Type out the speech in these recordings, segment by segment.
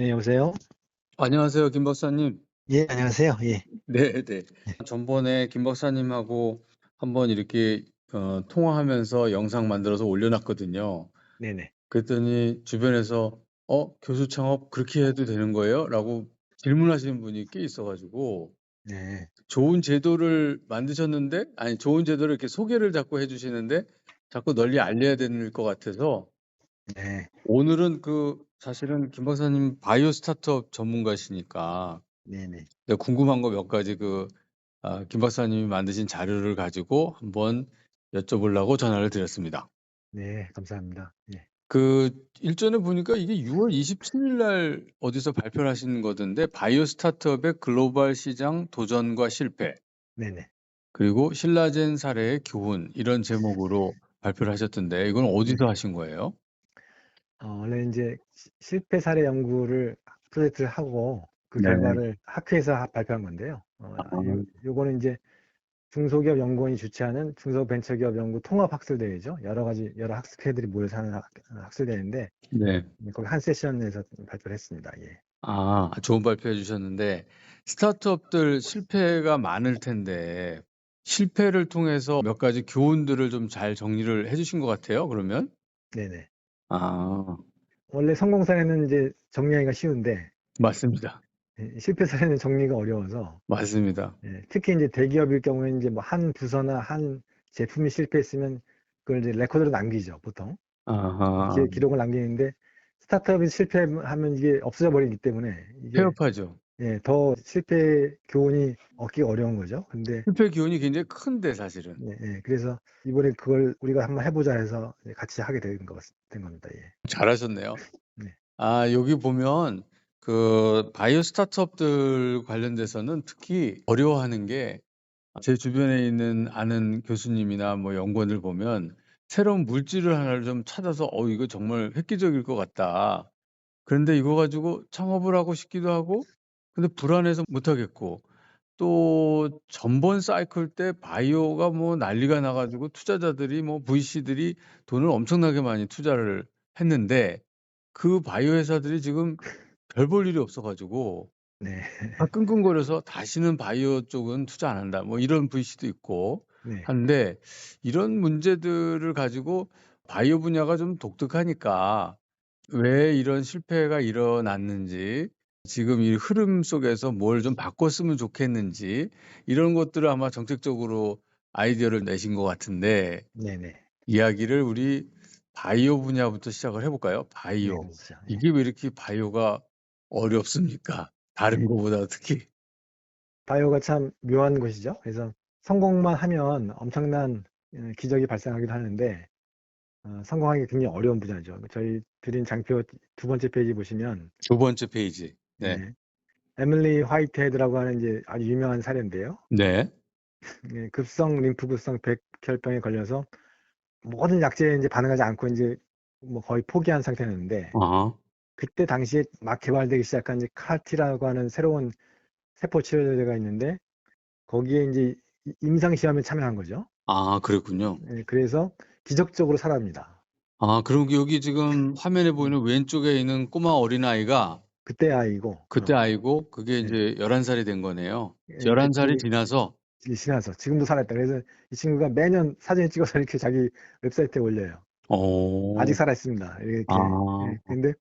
네, 여보세요? 안녕하세요, 김 박사님. 예, 안녕하세요. 예. 네, 네. 전번에 김 박사님하고 한번 이렇게 통화하면서 영상 만들어서 올려놨거든요. 네네. 그랬더니 주변에서 교수 창업 그렇게 해도 되는 거예요? 라고 질문하시는 분이 꽤 있어가지고 네. 좋은 제도를 만드셨는데, 아니, 좋은 제도를 이렇게 소개를 자꾸 해주시는데 자꾸 널리 알려야 되는 것 같아서 네. 오늘은 사실은 김 박사님 바이오 스타트업 전문가시니까 네네. 내가 궁금한 거 몇 가지 김 박사님이 만드신 자료를 가지고 한번 여쭤보려고 전화를 드렸습니다. 네, 감사합니다. 예. 일전에 보니까 이게 6월 27일 날 어디서 발표를 하신 거던데, 바이오 스타트업의 글로벌 시장 도전과 실패, 네네. 그리고 신라젠 사례의 교훈, 이런 제목으로 발표를 하셨던데, 이건 네. 어디서 하신 거예요? 원래 이제 실패 사례 연구를 프로젝트를 하고 그 네. 결과를 학회에서 발표한 건데요. 아, 요거는 이제 중소기업 연구원이 주최하는 중소벤처기업 연구 통합학술대회죠. 여러 학술회들이 모여서 하는 학술대회인데, 네. 거기 한 세션에서 발표를 했습니다. 예. 좋은 발표해 주셨는데, 스타트업들 실패가 많을 텐데, 실패를 통해서 몇 가지 교훈들을 좀 잘 정리를 해 주신 것 같아요, 그러면? 네네. 아, 원래 성공 사례는 이제 정리하기가 쉬운데, 맞습니다. 실패 사례는 정리가 어려워서, 맞습니다. 특히 이제 대기업일 경우에 이제 뭐 한 부서나 한 제품이 실패했으면 그걸 이제 레코드로 남기죠, 보통. 아하, 기록을 남기는데 스타트업이 실패하면 이게 없어져 버리기 때문에 이게 폐업하죠. 더 실패 교훈이 얻기가 어려운 거죠. 근데 실패 기운이 굉장히 큰데, 사실은. 그래서 이번에 그걸 우리가 한번 해보자 해서 같이 하게 된 겁니다. 예. 잘하셨네요. 네. 여기 보면, 바이오 스타트업들 관련돼서는 특히 어려워하는 게, 제 주변에 있는 아는 교수님이나 뭐 연구원을 보면 새로운 물질을 하나를 좀 찾아서 이거 정말 획기적일 것 같다. 그런데 이거 가지고 창업을 하고 싶기도 하고, 근데 불안해서 못 하겠고, 또 전번 사이클 때 바이오가 뭐 난리가 나가지고 투자자들이 뭐 VC들이 돈을 엄청나게 많이 투자를 했는데, 그 바이오 회사들이 지금 별 볼 일이 없어가지고 네. 끙끙거려서 다시는 바이오 쪽은 투자 안 한다, 뭐 이런 VC도 있고 네. 한데, 이런 문제들을 가지고 바이오 분야가 좀 독특하니까 왜 이런 실패가 일어났는지, 지금 이 흐름 속에서 뭘 좀 바꿨으면 좋겠는지, 이런 것들을 아마 정책적으로 아이디어를 내신 것 같은데, 네네. 이야기를 우리 바이오 분야부터 시작을 해볼까요? 네, 바이오. 그렇죠. 예. 이게 왜 이렇게 바이오가 어렵습니까? 다른 예. 거보다 특히. 바이오가 참 묘한 곳이죠. 그래서 성공만 하면 엄청난 기적이 발생하기도 하는데 성공하기 굉장히 어려운 분야죠. 저희 드린 장표 두 번째 페이지 보시면 두 번째 페이지. 네. 예, 에밀리 화이트헤드라고 하는 이제 아주 유명한 사례인데요. 네. 급성 림프구성 백혈병에 걸려서 모든 약제에 이제 반응하지 않고 이제 뭐 거의 포기한 상태였는데 아, 그때 당시에 막 개발되기 시작한 이제 카티라고 하는 새로운 세포 치료제가 있는데 거기에 이제 임상 시험에 참여한 거죠. 그랬군요. 그래서 기적적으로 살아납니다. 그럼 여기 지금 화면에 음, 보이는 왼쪽에 있는 꼬마 어린아이가 그때 아이고, 그때 아이고, 그게 예, 이제 11살이 된 거네요. 그 11살이 이게 지나서, 지나서 지금도 살아있다. 그래서 이 친구가 매년 사진 찍어서 이렇게 자기 웹사이트에 올려요. 아직 어, 살아있습니다. 이렇게. 아, 근데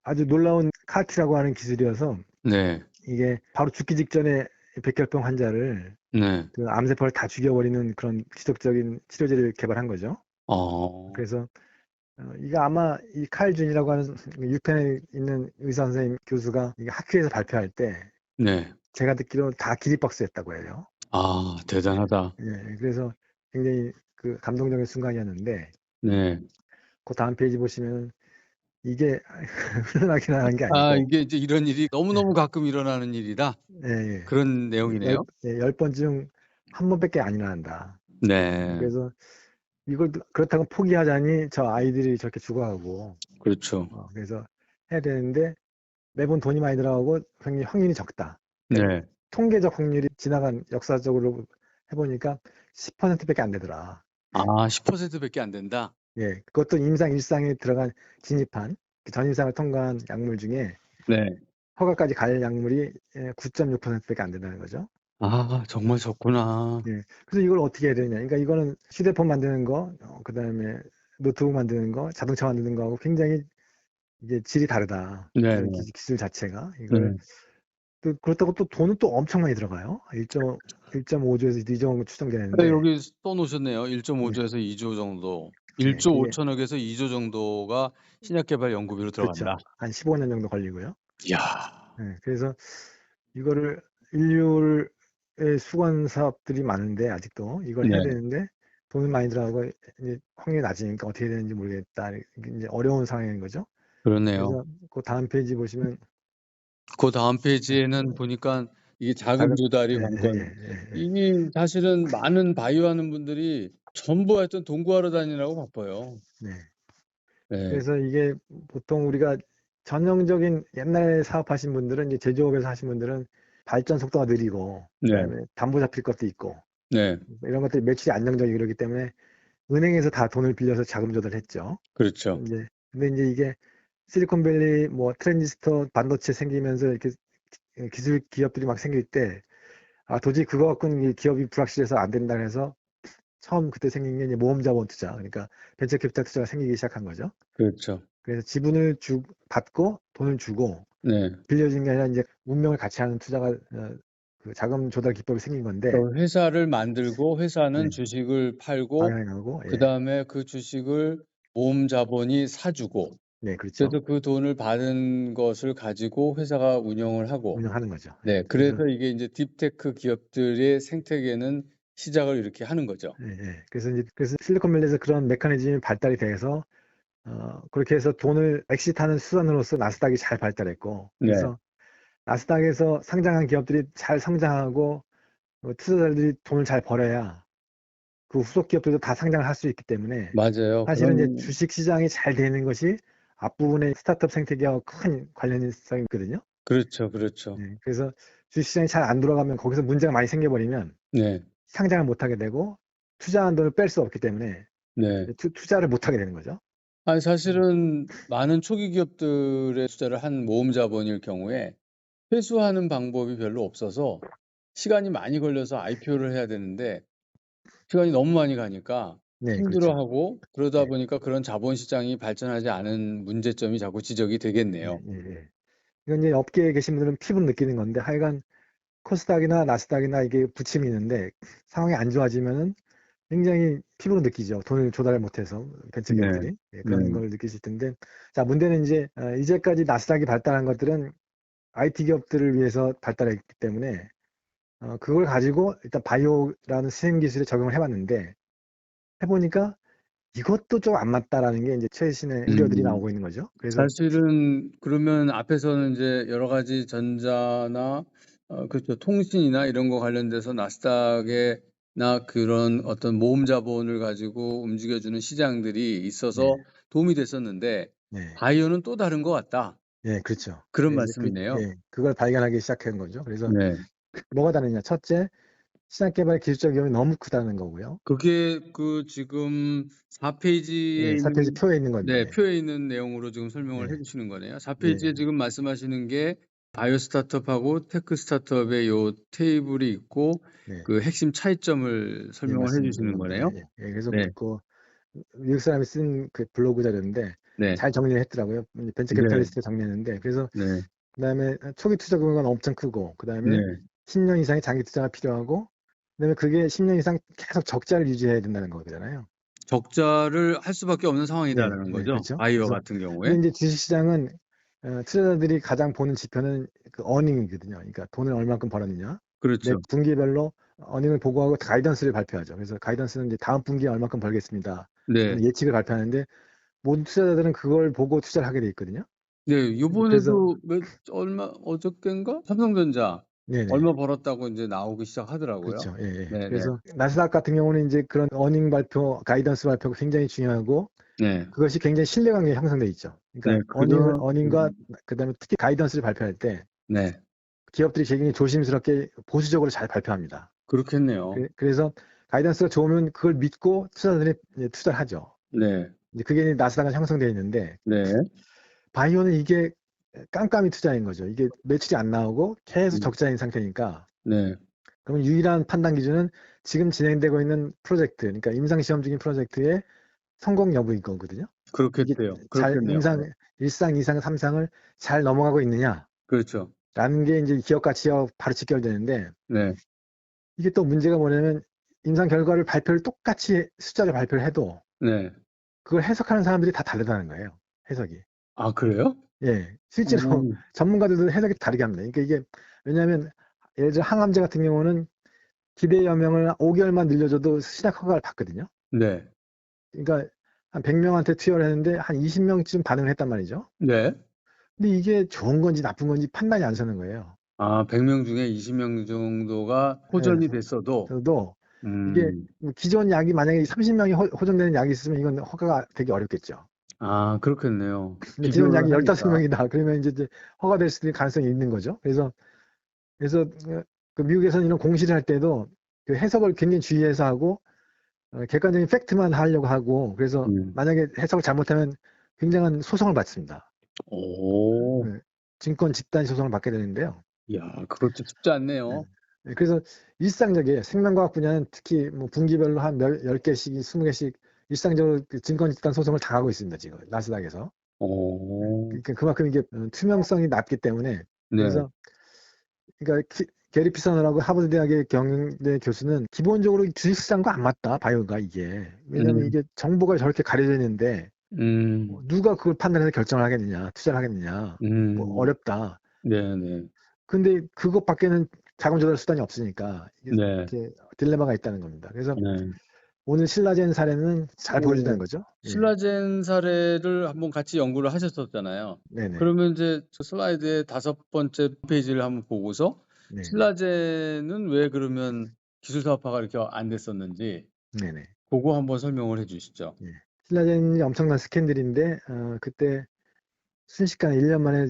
아주 놀라운 카티라고 하는 기술이어서 네, 이게 바로 죽기 직전에 백혈병 환자를 네, 그 암세포를 다 죽여버리는 그런 기적적인 치료제를 개발한 거죠. 어, 그래서 이거 아마 이 칼 준이라고 하는 6편에 있는 의사 선생님 교수가 이게 학회에서 발표할 때 네. 제가 듣기로는 다 기립박수 했다고 해요. 대단하다. 그래서 굉장히 그 감동적인 순간이었는데 네. 그 다음 페이지 보시면 이게 흔하게 나는 게 아니고 이게 이제 이런 일이 예, 너무너무 가끔 일어나는 일이다. 예, 예. 그런 내용이네요. 10번 중 한 번밖에 안 일어난다. 네, 그래서 이걸 그렇다고 포기하자니 저 아이들이 저렇게 죽어가고 그렇죠. 그래서 해야 되는데 매번 돈이 많이 들어가고 확률이 적다. 그러니까 네. 통계적 확률이 지나간 역사적으로 해보니까 10%밖에 안 되더라. 10%밖에 안 된다. 그것도 임상 일상에 들어간 진입한 그 전임상을 통과한 약물 중에 네. 허가까지 갈 약물이 9.6%밖에 안 된다는 거죠. 아, 정말 적구나. 예. 그래서 이걸 어떻게 해야 되냐. 그러니까 이거는 휴대폰 만드는 거, 그다음에 노트북 만드는 거, 자동차 만드는 거하고 굉장히 이게 질이 다르다. 네, 이런 네, 기술 자체가. 이걸 네. 그렇다고 또 돈은 또 엄청 많이 들어가요. 1.5조에서 2조 정도 네, 추정되는데, 여기 써놓으셨네요. 네, 1.5조에서 2조 정도. 네, 1조 그게 5천억에서 2조 정도가 신약개발 연구비로 들어간다. 그렇죠. 한 15년 정도 걸리고요. 이야. 네, 그래서 이거를 인류의 수건 사업들이 많은데 아직도 이걸 해야 네, 되는데 돈이 많이 들어가고 이제 확률이 낮으니까 어떻게 되는지 모르겠다. 이게 이제 어려운 상황인 거죠. 그러네요. 그래서 그 다음 페이지 보시면 그 다음 페이지에는 보니까 이게 자금 자금, 조달이 예, 예, 예, 관건. 예, 예. 이게 사실은 많은 바이오 하는 분들이 전부 하여튼 돈 구하러 다니느라고 바빠요. 네. 네, 그래서 이게 보통 우리가 전형적인 옛날에 사업하신 분들은 이제 제조업에서 하신 분들은 발전 속도가 느리고 네, 그다음에 담보 잡힐 것도 있고 네, 이런 것들이 매출이 안정적이고 그러기 때문에 은행에서 다 돈을 빌려서 자금 조달했죠. 그렇죠. 근데 이제 이게 실리콘밸리 뭐 트랜지스터 반도체 생기면서 이렇게 기술 기업들이 막 생길 때 도저히 그거 갖고는 이 기업이 불확실해서 안 된다 해서 처음 그때 생긴 게 이제 모험 자본 투자 그러니까 벤처 캐피탈 투자가 생기기 시작한 거죠. 그렇죠. 그래서 지분을 받고 돈을 주고 네. 빌려준 게 아니라 이제 운명을 같이 하는 투자가 그 자금 조달 기법이 생긴 건데 그 회사를 만들고 회사는 네, 주식을 팔고 방향하고 예, 그다음에 그 주식을 모험 자본이 사주고 네 그렇죠. 그래서 그 돈을 받은 것을 가지고 회사가 운영을 하고 운영하는 거죠. 예, 네, 그래서 그래서 이게 이제 딥테크 기업들의 생태계는 시작을 이렇게 하는 거죠. 예, 예. 그래서 실리콘밸리에서 그런 메커니즘이 발달이 돼서 그렇게 해서 돈을 엑시트하는 수단으로서 나스닥이 잘 발달했고 네, 그래서 나스닥에서 상장한 기업들이 잘 성장하고 투자자들이 돈을 잘 벌어야 그 후속 기업들도 다 상장을 할 수 있기 때문에 맞아요. 사실은 이제 그런 주식 시장이 잘 되는 것이 앞부분의 스타트업 생태계하고 큰 관련성이 있거든요. 그렇죠, 그렇죠. 네, 그래서 주식 시장이 잘 안 돌아가면 거기서 문제가 많이 생겨버리면 네, 상장을 못 하게 되고 투자한 돈을 뺄 수 없기 때문에 네. 투자를 못 하게 되는 거죠. 아니 사실은 많은 초기 기업들의 투자를 한 모험 자본일 경우에 회수하는 방법이 별로 없어서 시간이 많이 걸려서 IPO를 해야 되는데 시간이 너무 많이 가니까 네, 그렇죠. 힘들어하고 그러다 네, 보니까 그런 자본 시장이 발전하지 않은 문제점이 자꾸 지적이 예, 되겠네요. 예, 예. 이건 이제 업계에 계신 분들은 피부로 느끼는 건데 하여간 코스닥이나 나스닥이나 이게 부침이 있는데 상황이 안 좋아지면은 굉장히 피부로 느끼죠. 돈을 조달을 못해서 벤처 네, 기업들이 예, 네, 그런 걸 느끼실 텐데 자 문제는 이제 이제까지 나스닥이 발달한 것들은 IT 기업들을 위해서 발달했기 때문에 그걸 가지고 일단 바이오라는 시행 기술에 적용을 해봤는데 해보니까 이것도 좀 안 맞다라는 게 이제 최신의 우려들이 음. 나오고 있는 거죠. 그래서 사실은 그러면 앞에서는 이제 여러 가지 전자나 그렇죠. 통신이나 이런 거 관련돼서 나스닥에나 그런 어떤 모험 자본을 가지고 움직여주는 시장들이 네, 있어서 도움이 됐었는데 네, 바이오는 또 다른 것 같다. 네, 그렇죠. 그런 이제 말씀이네요. 그걸 발견하기 시작한 거죠. 그래서 네. 뭐가 다르냐? 첫째, 시장 개발 기술적 위험이 너무 크다는 거고요. 그게 그 지금 4페이지에 예, 4페이지 있는 표에 있는 네, 건데, 표에 있는 내용으로 지금 예, 설명을 해 주시는 거네요. 4페이지에 예, 지금 말씀하시는 게 바이오 스타트업하고 테크 스타트업의 요 테이블이 있고 네, 그 핵심 차이점을 예, 설명을 해 말씀드린 주시는 겁니다. 예, 거네요. 예. 예, 그래서 네. 그 미국 사람이 쓴 그 블로그 자료인데 네. 잘 정리를 했더라고요. 이제 벤처 네. 캐피탈리스트가 정리했는데, 그래서 네. 그다음에 초기 투자 금액은 엄청 크고, 네. 그다음에 10년 이상의 장기 투자가 필요하고, 그다음에 그게 10년 이상 계속 적자를 유지해야 된다는 거잖아요. 적자를 할 수밖에 없는 네, 상황이다라는 네, 거죠. 그렇죠. 바이오 그래서 같은 경우에. 근데 이제 주식시장은 투자자들이 가장 보는 지표는 그 어닝이거든요. 그러니까 돈을 얼마큼 벌었느냐. 매 그렇죠. 분기별로 어닝을 보고하고 가이던스를 발표하죠. 그래서 가이던스는 이제 다음 분기에 얼마큼 벌겠습니다. 네. 하는 예측을 발표하는데 모든 투자자들은 그걸 보고 투자를 하게 돼 있거든요. 네. 그래서 요번에도 얼마 어저껜가 삼성전자 네네. 얼마 벌었다고 인제 나오기 시작하더라고요. 그렇죠. 예, 예. 네네. 그래서 나스닥 같은 경우는 이제 그런 어닝 발표, 가이던스 발표가 굉장히 중요하고 네. 그것이 굉장히 신뢰관계가 형성돼 있죠. 네. 그러니까 그런 어닝과 그다음에 특히 가이던스를 발표할 때 네. 기업들이 굉장히 조심스럽게 보수적으로 잘 발표합니다. 그렇겠네요. 그래서 가이던스가 좋으면 그걸 믿고 투자자들이 이제 투자를 하죠. 네. 이제 그게 나스닥은 형성되어 있는데 네. 바이오는 이게 깜깜이 투자인 거죠. 이게 매출이 안 나오고 계속 음. 적자인 상태니까. 네. 그러면 유일한 판단 기준은 지금 진행되고 있는 프로젝트, 그러니까 임상시험 중인 프로젝트의 성공 여부인 거거든요. 이게 그렇겠대요. 잘 그렇겠네요. 네. 1상, 2상, 3상을 잘 넘어가고 있느냐라는 그렇죠. 게 이제 기업과 취업 바로 직결되는데, 네. 이게 또 문제가 뭐냐면 임상 결과를 발표를 똑같이 숫자를 발표를 해도 네. 그걸 해석하는 사람들이 다 다르다는 거예요. 해석이. 아, 그래요? 예. 실제로 음. 전문가들도 해석이 다르게 합니다. 그러니까 이게 왜냐하면 예를 들어 항암제 같은 경우는 기대 여명을 5개월만 늘려줘도 신약 허가를 받거든요. 네. 그러니까 한 100명한테 투여를 했는데 한 20명쯤 반응을 했단 말이죠. 네. 근데 이게 좋은 건지 나쁜 건지 판단이 안 서는 거예요. 아, 100명 중에 20명 정도가 예. 호전이 됐어도 저도 이게 음. 뭐 기존 약이 만약에 30명이 호전되는 약이 있으면 이건 허가가 되기 어렵겠죠. 아, 그렇겠네요. 근데 기존 약이 비교를 하니까. 15명이다. 그러면 이제 허가될 수도 있는 가능성이 있는 거죠. 그래서 그 미국에서는 이런 공시를 할 때도 그 해석을 굉장히 주의해서 하고 객관적인 팩트만 하려고 하고, 그래서 음. 만약에 해석을 잘못하면 굉장한 소송을 받습니다. 오. 네. 증권 집단 소송을 받게 되는데요. 야, 그것도 쉽지 네. 않네요. 네, 그래서 일상적이에요. 생명과학 분야는 특히 뭐 분기별로 한 10개씩, 20개씩 일상적으로 그 증권 집단 소송을 당하고 있습니다. 지금 나스닥에서. 오. 그러니까 그만큼 이게 투명성이 낮기 때문에. 네. 그래서 그러니까 게리 피서너라고 하버드 대학의 경영대 교수는 기본적으로 주식시장과 안 맞다, 바이오가 이게. 왜냐하면 음. 이게 정보가 저렇게 가려져 있는데 음. 누가 그걸 판단해서 결정을 하겠느냐, 투자를 하겠느냐. 뭐 음. 어렵다. 네네. 근데 그것밖에는 자금 조달 수단이 없으니까 이게 네. 이렇게 딜레마가 있다는 겁니다. 그래서 네. 오늘 신라젠 사례는 잘 보여준다는 오. 거죠. 예. 신라젠 사례를 한번 같이 연구를 하셨었잖아요. 네네. 그러면 이제 저 슬라이드의 5번째 페이지를 한번 보고서 네네. 신라젠은 왜 그러면 기술 사업화가 이렇게 안 됐었는지 네네. 고거 한번 설명을 해 주시죠. 예. 신라젠이 엄청난 스캔들인데, 그때 순식간에 1년 만에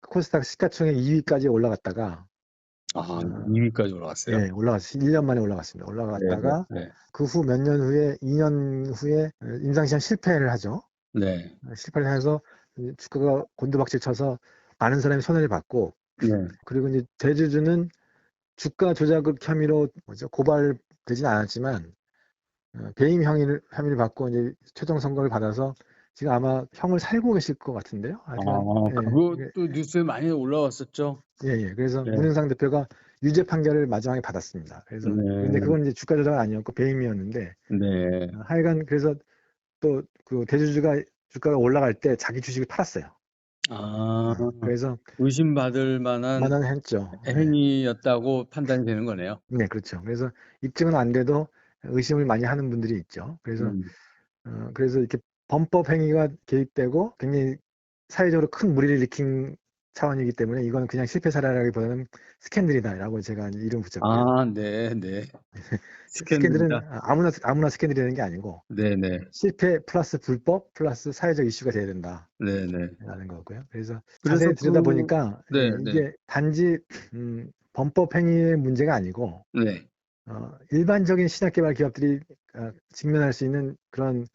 코스닥 시가총액 2위까지 올라갔다가, 아, 어, 2 위까지 올라갔어요? 예, 1년 만에 올라갔습니다. 네네 올라갔다가 네. 그 후 몇 년 후에, 2년 후에 임상시험 실패를 하죠. 네. 실패를 해서 주가가 곤두박질 쳐서 많은 사람이 손해를 받고, 네. 그리고 이제 대주주는 주가 조작 혐의로 고발되지는 않았지만 배임 혐의를 받고 이제 최종 선고를 받아서 지금 아마 형을 살고 계실 것 같은데요. 아, 하여튼간 그것도 뉴스에 많이 올라왔었죠? 그래서 네. 문영상 대표가 유죄 판결을 마지막에 받았습니다. 그래서 근데 네. 그건 이제 주가 조작은 아니었고 배임이었는데 네. 하여간 그래서 또 그 대주주가 주가가 올라갈 때 자기 주식을 팔았어요. 아, 그래서 의심받을 만한 만원했죠. 네. 행위였다고 판단이 되는 거네요. 네, 그렇죠. 그래서 입증은 안 돼도 의심을 많이 하는 분들이 있죠. 음. 그래서 이렇게 범법 행위가 개입되고 굉장히 사회적으로 큰 무리를 일으킨 차원이기 때문에 이건 그냥 실패 사례라기보다는 스캔들이다라고 제가 이름 붙였고요. 아, 네네. 스캔들은 스캔들이다? 아무나 스캔들이라는 게 아니고 네네. 실패 플러스 불법 플러스 사회적 이슈가 돼야 된다라는 네네. 거고요. 그래서 그래서 자세히 들여다보니까 네네. 이게 단지 범법 행위의 문제가 아니고 네. 일반적인 신약 개발 기업들이 직면할 수 있는 그런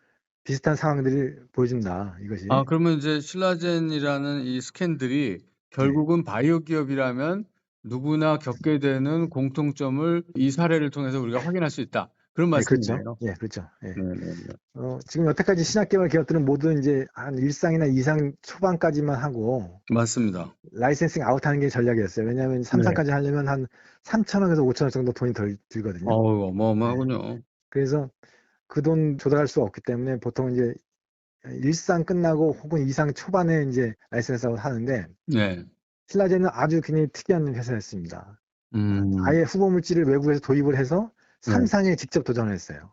비슷한 상황들을 보여준다, 이것이. 아, 그러면 이제 신라젠이라는 이 스캔들이 네. 결국은 바이오 기업이라면 누구나 겪게 되는 공통점을 이 사례를 통해서 우리가 확인할 수 있다. 그런 예, 그렇죠. 말씀이네요. 예, 그렇죠. 예. 네네네. 지금 여태까지 신약 개발 기업들은 모두 이제 한 1상이나 2상 초반까지만 하고 맞습니다. 라이센싱 아웃하는 게 전략이었어요. 왜냐하면 네. 3상까지 하려면 한 3천억에서 5천억 정도 돈이 덜 들거든요. 어우, 네. 어마어마하군요. 그래서 그 돈 조달할 수 없기 때문에 보통 이제 1상 끝나고 혹은 2상 초반에 이제 라이센스 아웃 하는데 네. 신라젠은 아주 굉장히 특이한 회사였습니다. 음. 아예 후보 물질을 외국에서 도입을 해서 네. 3상에 직접 도전을 했어요.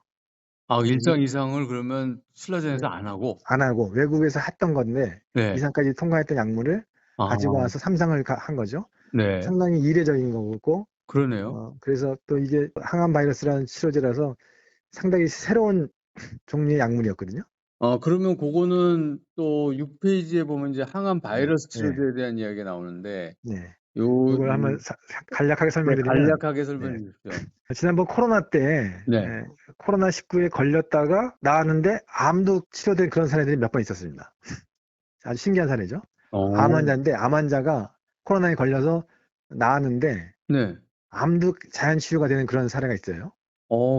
아, 이 1상, 2상을 그러면 신라젠에서 네. 안 하고? 안 하고 외국에서 했던 건데 네. 2상까지 통과했던 약물을 아, 가지고 와서 3상을 한 거죠. 네. 상당히 이례적인 거고 그러네요. 그래서 또 이게 항암 바이러스라는 치료제라서 상당히 새로운 종류의 약물이었거든요. 그러면 그거는 또 6페이지에 보면 이제 항암 네. 바이러스 네. 치료제에 대한 이야기가 나오는데 네. 요 이걸 한번 간략하게 네, 설명드리면 간략하게 설명해 네. 주십시오. 지난번 코로나 때 네. 코로나19에 걸렸다가 나았는데 암도 치료된 그런 사례들이 몇 번 있었습니다. 아주 신기한 사례죠. 암 어. 환자인데 암 환자가 코로나에 걸려서 나았는데 네. 암도 자연 치유가 되는 그런 사례가 있어요.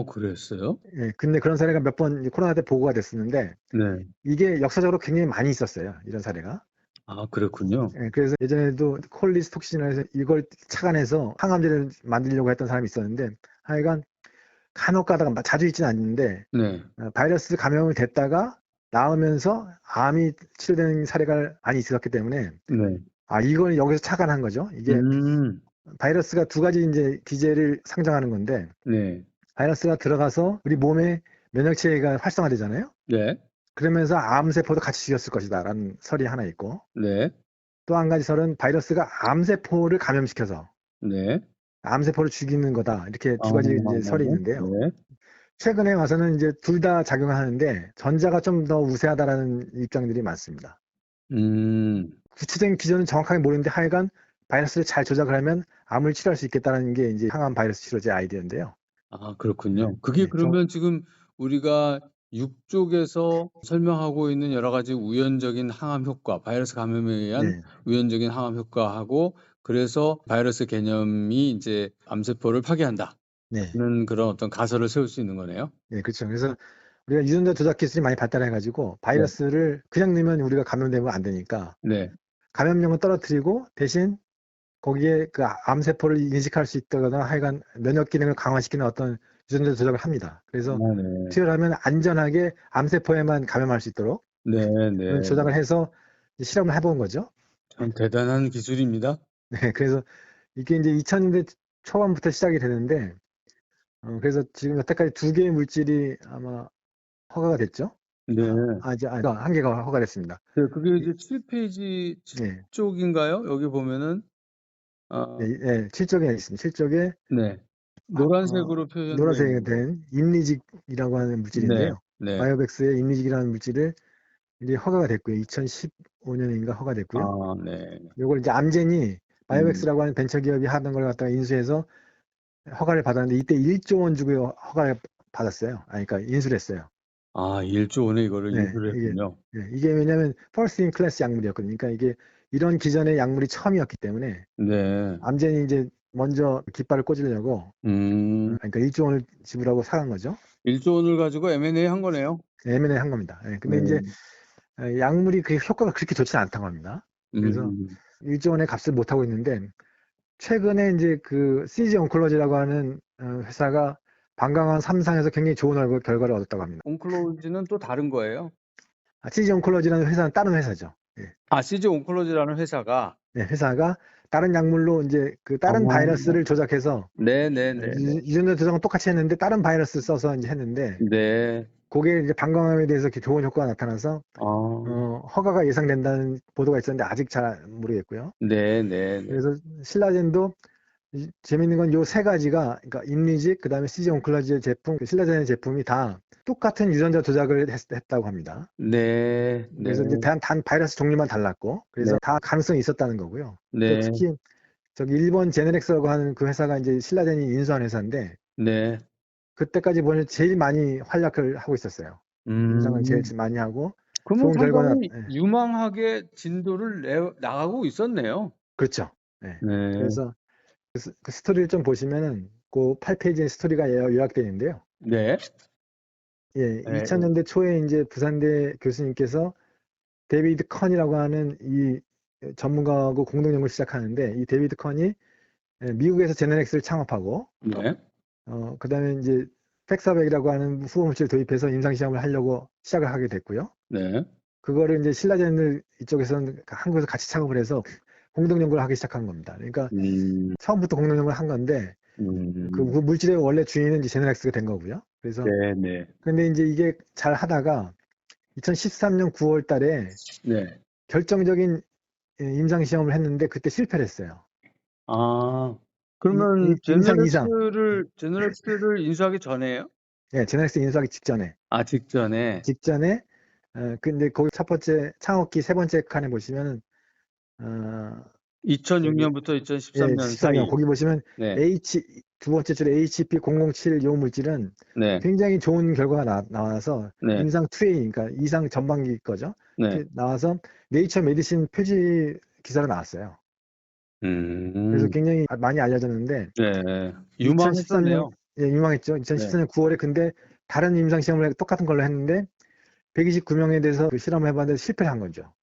그랬어요? 예, 근데 그런 사례가 몇 번 코로나 때 보고가 됐었는데 네. 이게 역사적으로 굉장히 많이 있었어요. 이런 사례가. 그랬군요. 예, 그래서 예전에도 콜리스톡신을 해서 이걸 착안해서 항암제를 만들려고 했던 사람이 있었는데 하여간 간혹 가다가 자주 있지는 않는데 네. 바이러스 감염이 됐다가 나으면서 암이 치료되는 사례가 많이 있었기 때문에 네. 이걸 여기서 착안한 거죠. 이게 음. 바이러스가 두 가지 이제 기제를 상정하는 건데 네. 바이러스가 들어가서 우리 몸에 면역체계가 활성화되잖아요. 네. 그러면서 암세포도 같이 죽였을 것이다라는 설이 하나 있고 네. 또 한 가지 설은 바이러스가 암세포를 감염시켜서 네. 암세포를 죽이는 거다. 이렇게 아 두 가지 이제 설이 있는데요. 네. 최근에 와서는 이제 둘 다 작용하는데 전자가 좀 더 우세하다라는 입장들이 많습니다. 음. 구체적인 기전은 정확하게 모르는데 하여간 바이러스를 잘 조작을 하면 암을 치료할 수 있겠다는 게 이제 항암 바이러스 치료제 아이디어인데요. 네, 그렇군요. 그게 네, 그러면 지금 우리가 육쪽에서 설명하고 있는 여러 가지 우연적인 항암 효과, 바이러스 감염에 의한 네, 우연적인 항암 효과하고 그래서 바이러스 개념이 이제 암세포를 파괴한다는 네, 그런 어떤 가설을 세울 수 있는 거네요. 네, 그렇죠. 그래서 우리가 유전자 조작 기술이 많이 발달해가지고 네. 바이러스를 그냥 넣으면 우리가 감염되면 안 되니까 네. 감염력은 떨어뜨리고 대신 거기에 그 암세포를 인식할 수 있다거나 하여간 면역 기능을 강화시키는 어떤 유전자 조작을 합니다. 그래서 네. 투여를 하면 안전하게 암세포에만 감염할 수 있도록 네. 그런 네. 조작을 해서 실험을 해본 거죠. 참 대단한 기술입니다. 네, 그래서 이게 이제 2000년대 초반부터 시작이 되는데, 그래서 지금 여태까지 두 개의 물질이 아마 허가가 됐죠. 네. 한 개가 허가됐습니다. 네, 그게 이- 이제 7페이지 네, 쪽인가요? 여기 보면은 아, 네, 네, 7쪽에 있습니다. 7쪽에 네. 노란색으로 표현되어 노란색이 있는데. 된 임리직이라고 하는 네. 물질인데요. 네. 바이오백스의 임리직이라는 물질을 이제 허가가 됐고요. 2015년인가 허가됐고요. 네. 이걸 이제 암젠이 음. 바이오백스라고 하는 벤처 기업이 하던 걸 갖다가 인수해서 허가를 받았는데 이때 1조 원 주고 허가를 받았어요. 그러니까 인수를 했어요. 1조 원에 이거를 네, 인수를 했군요. 이게 왜냐면 first in class 약물이었거든요. 그러니까 이게 이런 기전의 약물이 처음이었기 때문에 네. 암젠이 이제 먼저 깃발을 꽂으려고 음. 그러니까 1조 원을 지불하고 사간 거죠. 1조 원을 가지고 M&A 한 거네요. M&A 한 겁니다. 근데 이제 네. 약물이 그 효과가 그렇게 좋지는 않다고 합니다. 그래서 음. 1조 원의 값을 못 하고 있는데 최근에 이제 그 CG 온콜로지라고 하는 회사가 방광암 3상에서 굉장히 좋은 결과를 얻었다고 합니다. 온클로지는 또 다른 거예요? CG 온콜로지라는 회사는 다른 회사죠. 예. CG 온클로지라는 회사가 회사가 다른 약물로 이제 그 아. 다른 바이러스를 조작해서 네네네네. 유전자 조작은 똑같이 했는데 다른 바이러스 써서 이제 했는데 네. 그게 이제 방광암에 대해서 이렇게 좋은 효과가 나타나서 아. 허가가 예상된다는 보도가 있었는데 아직 잘 모르겠고요. 네네네. 그래서 신라젠도 재밌는 건 요 세 가지가 그러니까 임리직 그다음에 CG 온클로지 제품, 신라젠의 제품이 다 똑같은 유전자 조작을 했다고 합니다. 네. 그래서 이제 네. 단 바이러스 종류만 달랐고 네. 그래서 다 가능성이 있었다는 거고요. 또 네. 특히 저기 일본 제네렉스라고 하는 그 회사가 이제 신라젠이 인수한 회사인데 네. 그때까지 보면 제일 많이 활약을 하고 있었어요. 임상을 제일 음. 많이 하고 그러면 좋은 결과가 상당히 유망하게 진도를 나가고 있었네요. 그렇죠. 네. 네. 그래서 그 스토리를 좀 보시면은 그 8페이지의 스토리가 요약되어 있는데요. 네. 예, 네. 2000년대 초에 이제 부산대 교수님께서 데이비드 컨이라고 하는 이 전문가하고 공동 연구를 시작하는데 이 데이비드 컨이 미국에서 제네렉스를 창업하고 네. 그다음에 이제 팩사백이라고 하는 후보물질을 도입해서 임상 시험을 하려고 시작을 하게 됐고요. 네. 그거를 이제 신라젠을 이쪽에서는 한국에서 같이 창업을 해서 공동 연구를 하기 시작한 겁니다. 그러니까 음. 처음부터 공동 연구를 한 건데 그 음. 물질의 원래 주인은 이제 제네렉스가 된 거고요. 그래서 네네. 근데 이제 이게 잘 하다가 2013년 9월 달에 네. 결정적인 임상 시험을 했는데 그때 실패를 했어요. 그러면 임상 이상. 제너렉스를 인수하기 전에요? 예, 제네렉스 인수하기 직전에. 직전에 근데 거기 첫 번째 창업기 세 번째 칸에 보시면은 어, 2006 저기 년부터 2013 예, 년 13년 사이. 거기 보시면 네. 두 번째 줄에 HP007 요 물질은 네. 굉장히 좋은 결과가 나와서 네. 임상 2A, 그러니까 이상 전반기 거죠. 네. 나와서 네이처 메디신 표지 기사로 나왔어요. 그래서 음. 굉장히 많이 알려졌는데 네. 2014년, 유망했었네요. 예, 유망했죠. 네. 2014년 9월에 근데 다른 임상 시험을 똑같은 걸로 했는데 129명에 대해서 그 실험을 해봤는데 실패를 한 거죠.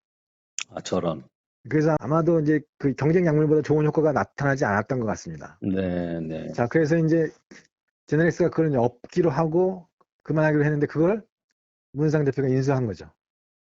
아, 저런. 그래서 아마도 이제 그 경쟁 약물보다 좋은 효과가 나타나지 않았던 것 같습니다. 네, 네. 자, 그래서 이제 제네릭스가 그걸 이제 없기로 하고 그만하기로 했는데 그걸 문상 대표가 인수한 거죠.